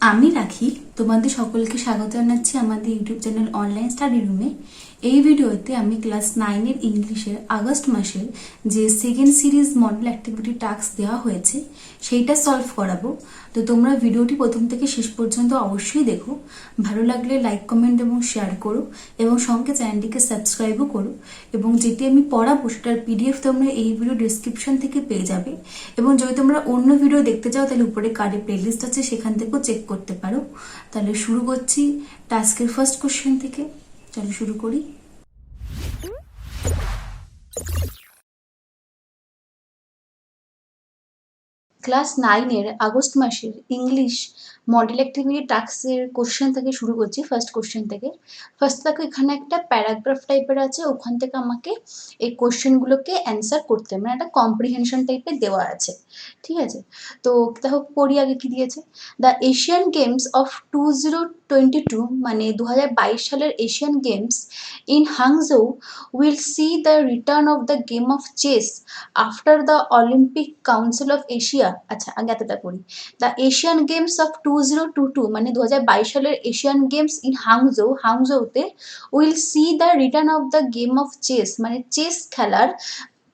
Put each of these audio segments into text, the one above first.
আমি রাখি তোমাদের সকলকে স্বাগত জানাচ্ছি আমাদের ইউটিউব চ্যানেল অনলাইন স্টাডি রুমে। এই ভিডিওতে আমি ক্লাস 9-এর ইংলিশের আগস্ট মাসের যে second series model activity task দেওয়া হয়েছে সেইটা সলভ করাবো। তো তোমরা ভিডিওটি প্রথম থেকে শেষ পর্যন্ত অবশ্যই দেখো। ভালো লাগলে লাইক, কমেন্ট এবং শেয়ার করো এবং সঙ্গে চ্যানেলটিকে সাবস্ক্রাইবও করো। এবং যেটি আমি পড়াবো সেটার পিডিএফ তোমরা এই ভিডিও ডিসক্রিপশন থেকে পেয়ে যাবে। এবং যদি তোমরা অন্য ভিডিও দেখতে চাও তাহলে উপরে কার্ডে প্লেলিস্ট আছে, সেখান থেকেও চেক করতে পারো। তাহলে শুরু করছি টাস্কের ফার্স্ট কোশ্চেন থেকে। চলো শুরু করি। ক্লাস 9-এর আগস্ট মাসের ইংলিশ মডেল অ্যাক্টিভিটি টাস্কের কোশ্চেন থেকে শুরু করছি। ফার্স্ট কোশ্চেন থেকে দেখো, এখানে একটা প্যারাগ্রাফ টাইপের আছে, ওখান থেকে আমাকে এই কোশ্চেনগুলোকে অ্যান্সার করতে হবে, মানে একটা কম্প্রিহেনশন টাইপের দেওয়া আছে। ঠিক আছে, তো দেখো পড়ি আগে কি দিয়েছে। দ্য এশিয়ান গেমস অফ 2022, মানে 2022 সালের Asian Games in Hangzhou will see the return of the game of chess after the Olympic Council of Asia. আচ্ছা, আগে এতটা করি। দ্য এশিয়ান গেমস অফ 2022, মানে 2022 সালের এশিয়ান গেমস ইন হাংজৌতে will see the return of the game of chess, মানে chess খেলার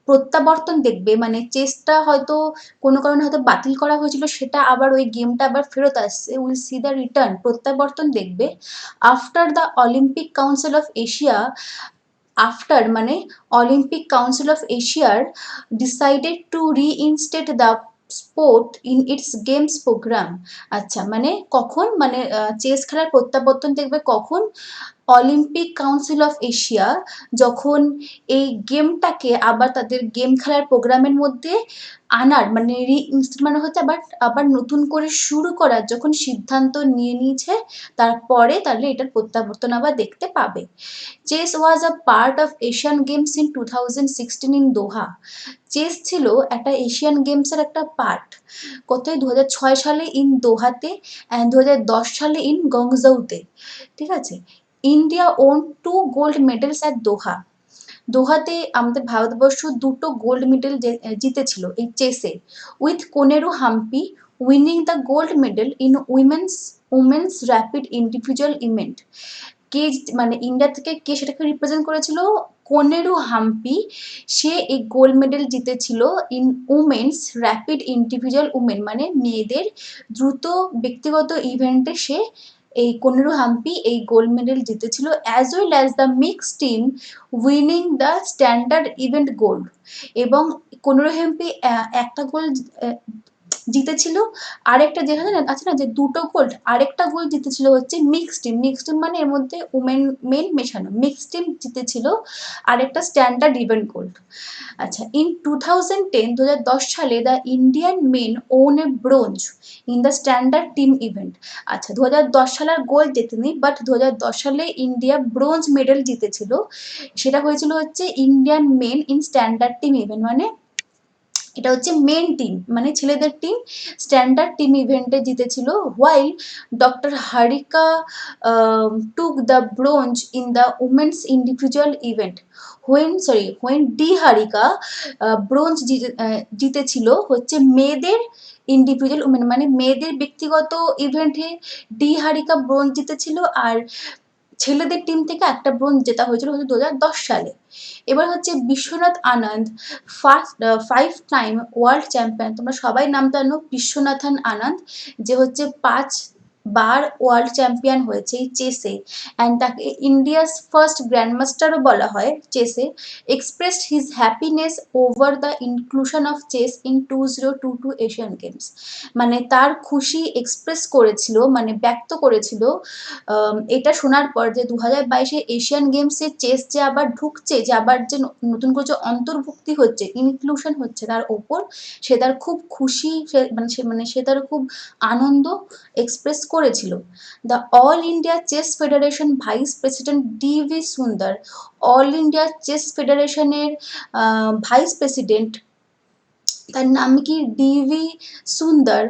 প্রত্যাবর্তন দেখবে। মানে চেসটা হয়তো কোনো কারণে হয়তো বাতিল করা হয়েছিল, সেটা আবার ওই গেমটা আবার ফেরত আসছে। উইল সি দ্য রিটার্ন, প্রত্যাবর্তন দেখবে। After the Olympic Council of Asia, after মানে অলিম্পিক কাউন্সিল অফ এশিয়ার decided to reinstate the sport in its games programme. আচ্ছা, মানে কখন, মানে চেস খেলার প্রত্যাবর্তন দেখবে কখন? অলিম্পিক কাউন্সিল অফ এশিয়া যখন এই গেমটাকে আবার তাদের গেম খেলার প্রোগ্রামের মধ্যে আনার, মানে রিইনস্টেট মানে হচ্ছে আবার আবার নতুন করে শুরু করার যখন সিদ্ধান্ত নিয়ে নিয়েছে, তারপরে তাহলে এটার প্রত্যাবর্তন আবার দেখতে পাবে। Chess was a part of Asian Games in 2016 in Doha. Chess ছিল একটা এশিয়ান গেমসের একটা পার্ট। কোথায়? 2006 সালে ইন দোহাতে অ্যান্ড 2010 সালে ইন গংজাউতে। ঠিক আছে, India won 2 gold medals at Doha. দোহাতে আমাদের ভারতবর্ষ 2টো গোল্ড মেডেল জিতেছিল এই চেসে, with Koneru Humpy winning the gold medal in women's rapid individual event. কে, মানে ইন্ডিয়া থেকে কে সেটাকে রিপ্রেজেন্ট করেছিল? কোনেরু হাম্পি। সে এই গোল্ড মেডেল জিতেছিল in women's rapid individual women, মানে মেয়েদের দ্রুত ব্যক্তিগত ইভেন্টে সে, এই কোনেরু হাম্পি এই গোল্ড মেডেল জিতেছিল। As well as the mix team winning the standard event gold. এবং কোনেরু হাম্পি একটা গোল্ড জিতেছিল। আরেকটা যেখানে আছে না যে 2টো গোল্ড, আরেকটা গোল্ড জিতেছিল হচ্ছে মিক্সড টিম মানে এর মধ্যে উমেন মেন মেশানো, মিক্সড টিম জিতেছিল আরেকটা স্ট্যান্ডার্ড ইভেন্ট গোল্ড। আচ্ছা, ইন 2010 সালে the Indian men won a bronze in the standard team event. আচ্ছা, 2010 সালের গোল্ড জেতেনি, বাট 2010 সালে ইন্ডিয়া ব্রোঞ্জ মেডেল জিতেছিল। সেটা হয়েছিল হচ্ছে Indian men in standard team event, মানে এটা হচ্ছে মেন টিম, মানে ছেলেদের টিম স্ট্যান্ডার্ড টিম ইভেন্টে জিতেছিল। While doctor Harika took the bronze in the women's individual event. When D Harika bronze জিতেছিল হচ্ছে মেয়েদের ইন্ডিভিজুয়াল উমেন, মানে মেয়েদের ব্যক্তিগত ইভেন্টে ডি হারিকা ব্রোঞ্জ জিতেছিল। আর ছেলেদের টিম থেকে একটা ব্রোঞ্জ জেতা হয়েছিল হচ্ছে 2010 সালে। এবার হচ্ছে বিশ্বনাথ আনন্দ, ফার্স্ট 5 টাইম ওয়ার্ল্ড চ্যাম্পিয়ন। তোমরা সবাই নাম জানো বিশ্বনাথন আনন্দ, যে হচ্ছে 5বার ওয়ার্ল্ড চ্যাম্পিয়ন হয়েছে এই চেসে, অ্যান্ড তাকে ইন্ডিয়াস ফার্স্ট গ্র্যান্ডমাস্টারও বলা হয় চেসে। Expressed his happiness over the inclusion of chess in 2022 Asian Games. মানে তার খুশি এক্সপ্রেস করেছিল, মানে ব্যক্ত করেছিল এটা শোনার পর যে 2022 এশিয়ান গেমসে চেস যে আবার ঢুকছে, যে আবার যে নতুন করে যে অন্তর্ভুক্তি হচ্ছে, ইনক্লুশন হচ্ছে তার ওপর, সে তার খুব খুশি, সে তার খুব আনন্দ এক্সপ্রেস করেছিল। The All India Chess Federation vice president DV Sundar, All India Chess ফেডারেশনের ভাইস প্রেসিডেন্ট তার নাম কি DV Sundar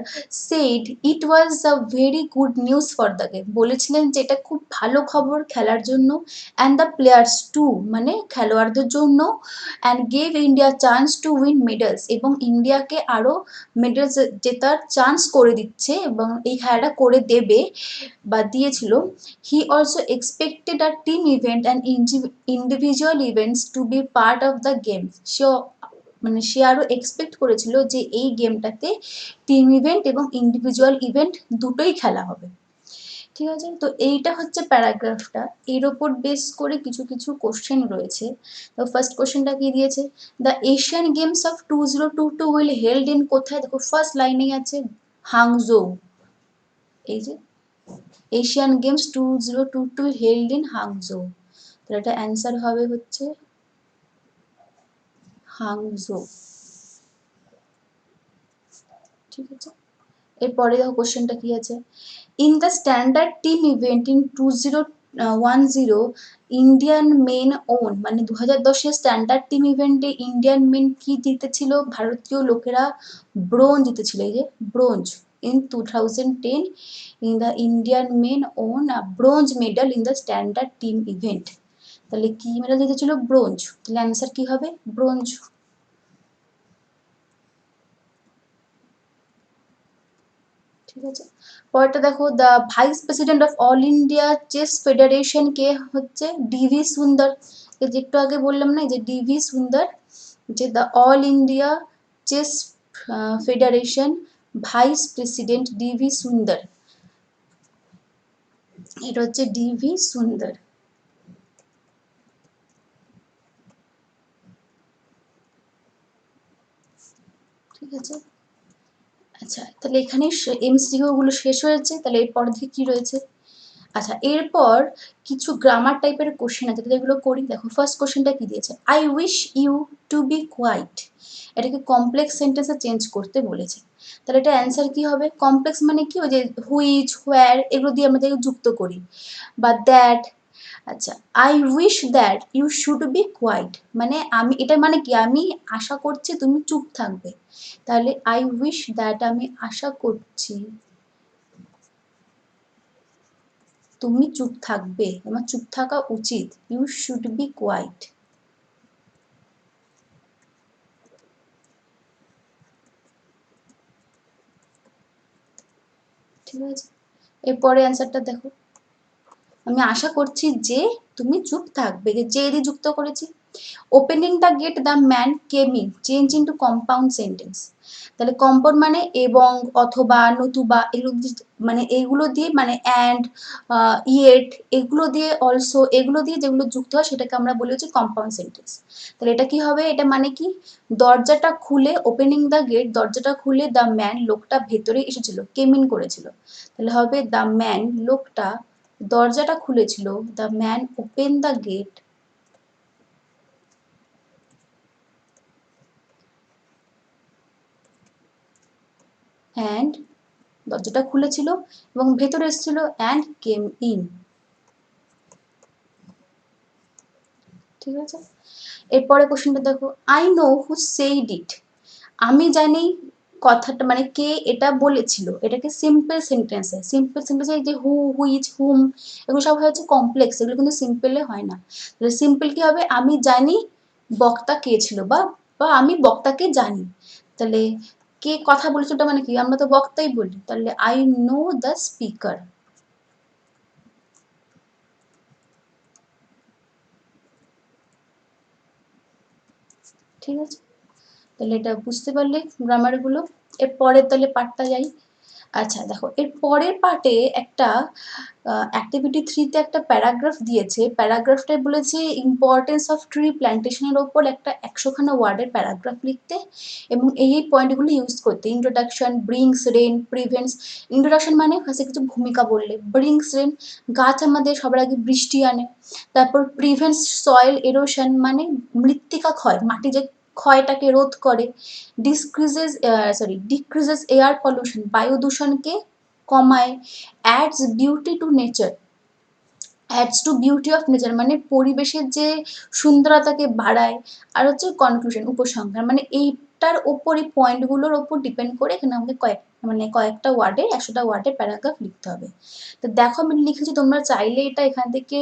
said it was a very good news for the game, বলেছিলেন যে এটা খুব ভালো খবর খেলার জন্য, অ্যান্ড দ্য প্লেয়ার্স টু মানে খেলোয়াড়দের জন্য, and gave India chance to win medals, এবং ইন্ডিয়াকে আরও মেডেলস জেতার চান্স করে দিচ্ছে এবং এই খেলাটা করে দেবে বা দিয়েছিল। He also expected a team event and individual events to be part of the game. মানে সে আরও এক্সপেক্ট করেছিল যে এই গেমটাতে টিম ইভেন্ট এবং ইন্ডিভিজুয়াল ইভেন্ট দুটোই খেলা হবে। ঠিক আছে, তো এইটা হচ্ছে প্যারাগ্রাফটা। এর ওপর বেস করে কিছু কিছু কোশ্চেন রয়েছে। তো ফার্স্ট কোশ্চেনটা কি দিয়েছে, the Asian games of 2022 will held in কোথায়, দেখো ফার্স্ট লাইনেই আছে হাংজৌ, এই যে Asian games 2022 held in Hangzhou, তাহলে এটা অ্যান্সার হবে হচ্ছে হাংজৌ। ঠিক আছে, এরপরে দেখো কোশ্চেনটা কি আছে, in the standard team event in 2010 Indian men won, মানে 2010 স্ট্যান্ডার্ড টিম ইভেন্টে ইন্ডিয়ান মেন কি জিতেছিল, ভারতীয় লোকেরা ব্রোঞ্জ জিতেছিল, এই যে bronze. In 2010 in the Indian men won bronze medal in the standard team event, তাহলে কি মেডেল জিতেছিল, ব্রোঞ্জ, তাহলে অ্যান্সার কি হবে, ব্রোঞ্জ। ঠিক আছে, পরেরটা দেখো, the vice president of All India Chess Federation কে হচ্ছে ডিভি সুন্দর, এই যে একটু আগে বললাম না, যে ডিভি সুন্দর, যে the All India Chess Federation vice president DV Sundar, এটা হচ্ছে ডিভি সুন্দর। ঠিক আছে, আচ্ছা তাহলে এখানে এমসিকিউ গুলো শেষ হয়েছে, তাহলে এরপর দিকে কি রয়েছে, আচ্ছা এরপর কিছু গ্রামার টাইপের কোশ্চেন আছে, তাহলে এগুলো করি। দেখো ফার্স্ট কোশ্চেনটা কি দিয়েছে, I wish you to be quiet, এটাকে কমপ্লেক্স সেন্টেন্সে চেঞ্জ করতে বলেছে, তাহলে এটা অ্যান্সার কি হবে, কমপ্লেক্স মানে কি, ওই যে হুইচ হোয়ার এগুলো দিয়ে আমরা যুক্ত করি, বা দ্যাট। আচ্ছা, I wish that you should be quiet, মানে আমি, এটা মানে কি, আমি আশা করছি তুমি চুপ থাকবে, তাহলে আই উইশ দ্যাট আমি আশা করছি তুমি চুপ থাকবে, আমার চুপ থাকা উচিত, ইউ শুড বি কোয়াইট। ঠিক আছে, এরপরে অ্যান্সারটা দেখো, আমি আশা করছি যে তুমি চুপ থাকবে, যে দিয়ে যুক্ত করেছি। Opening the get the man came in, change into compound sentence, তাহলে কম্পাউন্ড মানে এবং, অথবা, নতুবা, এগুলো মানে এগুলো দিয়ে, মানে অ্যান্ড, ইয়েট, এগুলো দিয়ে, অলসো, এগুলো দিয়ে যেগুলো যুক্ত হয় সেটাকে আমরা বলি হচ্ছে কম্পাউন্ড সেন্টেন্স। তাহলে এটা কি হবে, এটা মানে কি, দরজাটা খুলে, ওপেনিং দ্য গেট, দরজাটা খুলে দ্য ম্যান লোকটা ভেতরে এসেছিল, কেম ইন করেছিল, তাহলে হবে দ্য ম্যান লোকটা দরজাটা খুলেছিল, the man open the gate and, দরজাটা খুলেছিল এবং ভেতরে এসেছিল, অ্যান্ড কেম ইন। ঠিক আছে, এরপরে কোশ্চেনটা দেখো, আই নো হু সেইড ইট, আমি জানি কথাটা মানে কে এটা বলেছিল, এটাকে সিম্পল সেন্টেন্সে, সিম্পল সেন্টেন্সে যে হু, হুইচ, হুম, এগুলো সব হচ্ছে কমপ্লেক্স, এগুলো কিন্তু সিম্পলে হয় না। তাহলে সিম্পল কি হবে, আমি জানি বক্তা কে ছিল, বা বা আমি বক্তাকে জানি, তাহলে কে কথা বলেছিল ওটা মানে কি, আমরা তো বক্তাই বলি, তাহলে আই নো দ্য স্পিকার। ঠিক আছে, তাহলে এটা বুঝতে পারলে গ্রামারগুলো। এর পরের তাহলে পার্টটা যাই। আচ্ছা দেখো, এর পরের পার্টে একটা অ্যাক্টিভিটি 3-তে একটা প্যারাগ্রাফ দিয়েছে, প্যারাগ্রাফটায় বলেছে ইম্পর্টেন্স অফ ট্রি প্ল্যান্টেশনের ওপর একটা 100খানা ওয়ার্ডের প্যারাগ্রাফ লিখতে, এবং এই এই পয়েন্টগুলো ইউজ করতে, introduction, brings rain, prevents, introduction মানে ফার্স্টে কিছু ভূমিকা বললে, ব্রিংস রেন গাছ আমাদের সবার আগে বৃষ্টি আনে, তারপর প্রিভেন্টস সয়েল এরোশন মানে মৃত্তিকা ক্ষয়, মাটি যে ক্ষয়টাকে রোধ করে, ডিক্রিজেস এয়ার পলিউশন বায়ু দূষণকে কমায়, adds beauty to nature, adds to beauty of nature মানে পরিবেশের যে সুন্দরতাকে বাড়ায়, আর হচ্ছে কনক্লুশন উপসংহার, মানে এইটা একটার ওপর এই পয়েন্টগুলোর ওপর ডিপেন্ড করে এখানে আমাকে কয়েকটা ওয়ার্ডের 100টা ওয়ার্ডের প্যারাগ্রাফ লিখতে হবে। তো দেখো আমি লিখেছি, তোমরা চাইলে এটা এখান থেকে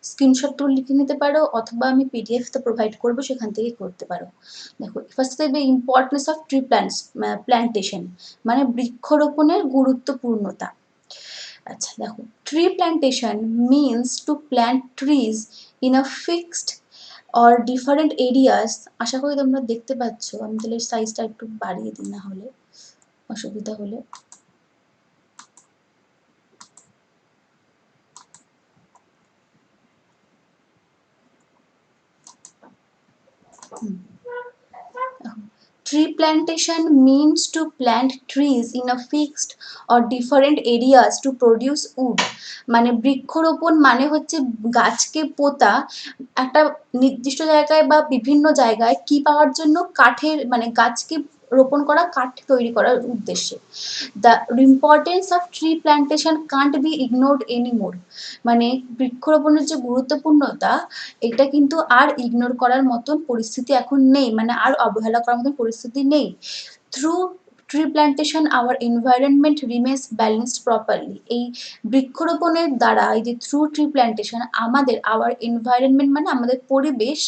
স্ক্রিনশট তুলে লিখে নিতে পারো, অথবা আমি পিডিএফ তো প্রোভাইড করবো, সেখান থেকে করতে পারো। দেখো ফার্স্ট দেখবে ইম্পর্টেন্স অফ ট্রি প্ল্যান্টেশন, মানে বৃক্ষরোপণের গুরুত্বপূর্ণতা। আচ্ছা দেখো, tree plantation means to plant trees in a fixed or different areas. আশা করি তোমরা দেখতে পাচ্ছ, আমি তাহলে সাইজটা একটু বাড়িয়ে দিই, না হলে অসুবিধা হলে। Tree plantation means to plant trees in a fixed or different areas to produce wood. মানে বৃক্ষরোপণ মানে হচ্ছে গাছকে পোতা একটা নির্দিষ্ট জায়গায় বা বিভিন্ন জায়গায় কি পাওয়ার জন্য, কাঠের, মানে গাছকে রোপণ করা, কাঠ তৈরি করার উদ্দেশ্যে। The importance of tree plantation can't be ignored anymore, মানে বৃক্ষরোপণের যে গুরুত্বপূর্ণতা, এটা কিন্তু আর ইগনোর করার মতন পরিস্থিতি এখন নেই, মানে আর অবহেলা করার মতন পরিস্থিতি নেই। Through tree plantation our environment remains balanced properly. এই বৃক্ষরোপণের দ্বারা, এই যে থ্রু ট্রি প্ল্যান্টেশন, আমাদের আওয়ার এনভায়রনমেন্ট মানে আমাদের পরিবেশ,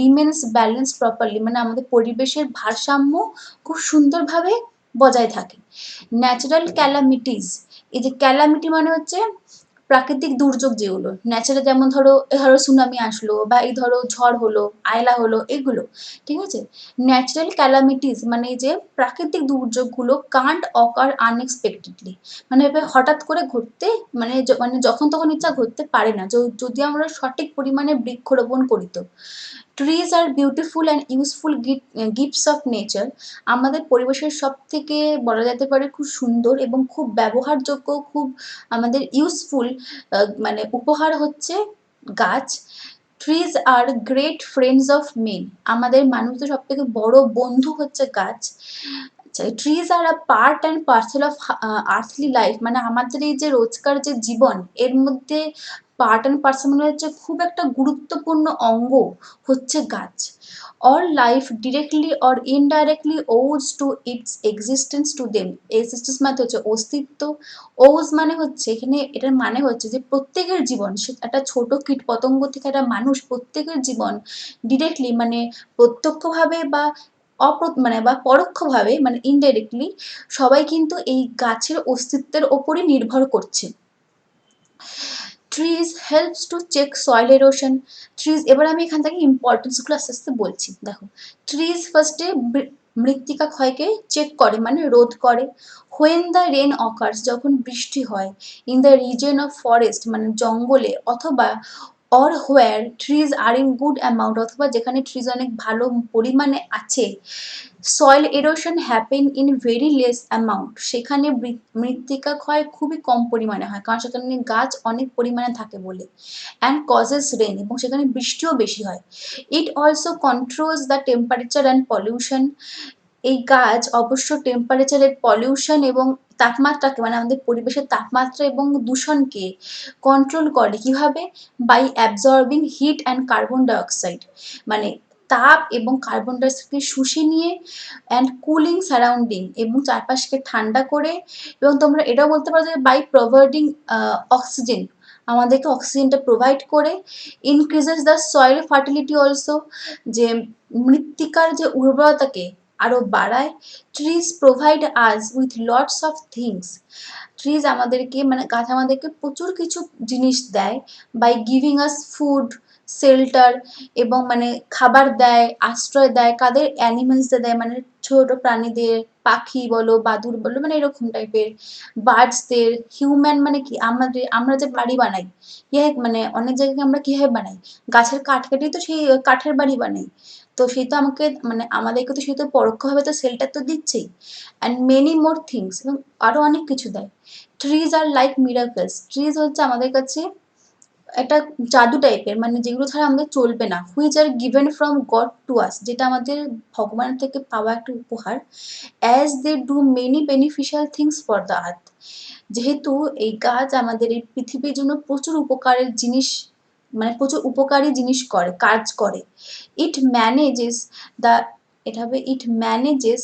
রিমেন্স ব্যালেন্সড প্রপারলি মানে আমাদের পরিবেশের ভারসাম্য খুব সুন্দরভাবে বজায় থাকে। ন্যাচারাল ক্যালামিটিস, এই যে ক্যালামিটি মানে হচ্ছে প্রাকৃতিক দুর্যোগ যেগুলো ন্যাচারাল, যেমন ধরো সুনামি আসলো, বা এই ধরো ঝড় হলো, আয়লা হলো, এগুলো ঠিক আছে। ন্যাচারাল ক্যালামিটিস মানে যে প্রাকৃতিক দুর্যোগগুলো কান্ট অকার আনএক্সপেক্টেডলি, মানে এবার হঠাৎ করে ঘটতে, মানে যখন তখন ইচ্ছা ঘটতে পারে না, যদি আমরা সঠিক পরিমাণে বৃক্ষরোপণ করি তো। Trees are beautiful and useful gifts of nature, আমাদের পরিবেশের সব থেকে বলা যেতে পারে খুব সুন্দর এবং খুব ব্যবহারযোগ্য, খুব আমাদের ইউজফুল মানে উপহার হচ্ছে গাছ। Trees are great friends of men, আমাদের মানুষদের সব থেকে বড় বন্ধু হচ্ছে গাছ। Trees are a part and parcel of earthly life, মানে আমাদের এই যে রোজকার যে জীবন, এর মধ্যে পার্ট অ্যান্ড পার্সেল মানে হচ্ছে খুব একটা গুরুত্বপূর্ণ অঙ্গ হচ্ছে গাছ। All life directly or indirectly owes to its existence to them. Existence মানে হচ্ছে অস্তিত্ব, ওজ মানে হচ্ছে এখানে, এটার মানে হচ্ছে যে প্রত্যেকের জীবন, সে একটা ছোট কীট পতঙ্গ থেকে একটা মানুষ, প্রত্যেকের জীবন ডিরেক্টলি মানে প্রত্যক্ষভাবে বা মানে বা পরোক্ষভাবে মানে ইনডাইরেক্টলি সবাই কিন্তু এই গাছের অস্তিত্বের ওপরই নির্ভর করছে। Trees helps to check soil erosion. Trees, এবার আমি এখান থেকে ইম্পর্টেন্সগুলো আস্তে আস্তে বলছি। দেখো, ট্রিজ ফার্স্টে মৃত্তিকা ক্ষয়কে চেক করে, মানে রোধ করে। হোয়েন দ্য রেন অকার্স, যখন বৃষ্টি হয়। In the reason of forest, মানে জঙ্গলে, অথবা or where trees are in good amount, অথবা যেখানে ট্রিজ অনেক ভালো পরিমাণে আছে। Soil erosion happen in very less amount, সেখানে মৃত্তিকা ক্ষয় খুবই কম পরিমাণে হয়, কারণ সেখানে গাছ অনেক পরিমাণে থাকে বলে। অ্যান্ড কজেস রেন, এবং সেখানে বৃষ্টিও বেশি হয়। It also controls the temperature and pollution, এই গাছ অবশ্য টেম্পারেচারের, পলিউশন এবং তাপমাত্রাকে, মানে আমাদের পরিবেশের তাপমাত্রা এবং দূষণকে কন্ট্রোল করে। কিভাবে? By absorbing heat and carbon dioxide, মানে তাপ এবং কার্বন ডাইঅক্সাইডকে শুষে নিয়ে, অ্যান্ড কুলিং সারাউন্ডিং, এবং চারপাশকে ঠান্ডা করে, এবং তোমরা এটাও বলতে পারো যে বাই প্রোভাইডিং অক্সিজেন, আমাদেরকে অক্সিজেনটা প্রোভাইড করে। Increases the soil fertility also, যে মৃত্তিকার যে উর্বরতাকে আরো বাড়ায়। Trees provide us with lots of things, trees আমাদেরকে, মানে গাছ আমাদেরকে প্রচুর কিছু জিনিস দেয়। By giving us food, shelter, এবং মানে খাবার দেয়, আশ্রয় দেয়, কাদের? অ্যানিমেলসদের দেয়, মানে ছোট প্রাণীদের, পাখি বলো, বাদুড় বলো, মানে এরকম টাইপের। বার্ডসদের। হিউম্যান মানে কি, আমরা যে বাড়ি বানাই, মানে অনেক জায়গায় আমরা কিভাবে বানাই, গাছের কাঠ কেটেই তো সেই কাঠের বাড়ি বানাই। তো সেই তো আমাকে, মানে আমাদেরকে তো সেই তো পরোক্ষভাবে তো শেল্টার তো দিচ্ছেই। অ্যান্ড মেনি মোর থিংস, এবং আরো অনেক কিছু দেয়। Trees are like miracles, trees হচ্ছে আমাদের কাছে একটা জাদু টাইপের, মানে যেগুলো ছাড়া আমাদের চলবে না। Which are given from God to us, যেটা আমাদের ভগবানের থেকে পাওয়া একটা উপহার। As they do many beneficial things for the earth, যেহেতু এই গাছ আমাদের এই পৃথিবীর জন্য প্রচুর উপকারের জিনিস, মানে প্রচুর উপকারী জিনিস করে, কাজ করে। ইট ম্যানেজেস দ্য এটা হবে ইট ম্যানেজেস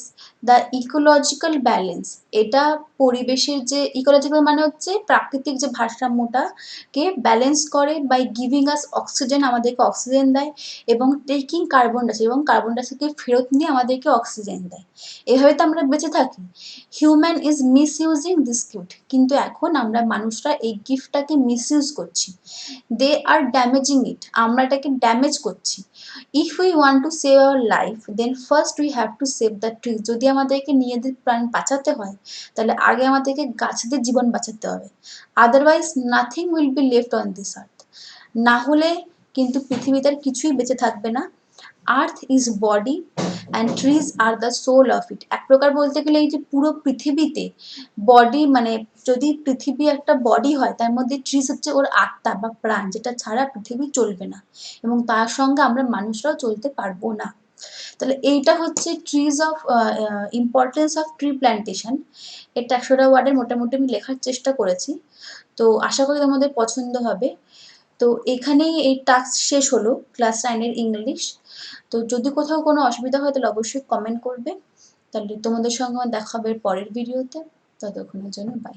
দ্য ইকোলজিক্যাল ব্যালেন্স। এটা পরিবেশের যে ইকোলজিক্যাল মানে হচ্ছে প্রাকৃতিক যে ভারসাম্যটাকে ব্যালেন্স করে বাই গিভিং আস অক্সিজেন, আমাদেরকে অক্সিজেন দেয়, এবং টেকিং কার্বন ডাইঅক্সাইড, এবং কার্বন ডাইঅক্সাইডকে ফেরত নিয়ে আমাদেরকে অক্সিজেন দেয়। এভাবে তো আমরা বেঁচে থাকি। হিউম্যান ইজ মিসইউজিং দিস গিফট, কিন্তু এখন আমরা মানুষরা এই গিফটটাকে মিসইউজ করছি। দে আর ড্যামেজিং ইট, আমরা এটাকে ড্যামেজ করছি। If we want to save our life then first we have to save the trees. যদি আমাদেরকে নিজেদের প্রাণ বাঁচাতে হয় তাহলে আগে আমাদেরকে গাছদের জীবন বাঁচাতে হবে। Otherwise nothing will be left on this earth. না হলে কিন্তু পৃথিবীতে আর কিছুই বেঁচে থাকবে না। Earth is body and trees are the soul of it. এক প্রকার বলতে গেলে এই যে পুরো পৃথিবীতে বডি, মানে যদি পৃথিবী একটা বডি হয় তার মধ্যে ট্রিজ হচ্ছে ওর আত্মা বা প্রাণ, যেটা ছাড়া পৃথিবী চলবে না, এবং তার সঙ্গে আমরা মানুষরাও চলতে পারবো না। তাহলে এইটা হচ্ছে trees of importance of tree plantation. এটা 100টা ওয়ার্ডের মোটামুটি আমি লেখার চেষ্টা করেছি, তো আশা করি তোমাদের পছন্দ হবে। তো এখানেই এই টাস্ক শেষ হলো ক্লাস 9-এর ইংলিশ। তো যদি কোথাও কোনো অসুবিধা হয় তাহলে অবশ্যই কমেন্ট করবে। তাহলে তোমাদের সঙ্গে আমার দেখা হবে পরের ভিডিওতে। ততক্ষণের জন্য বাই।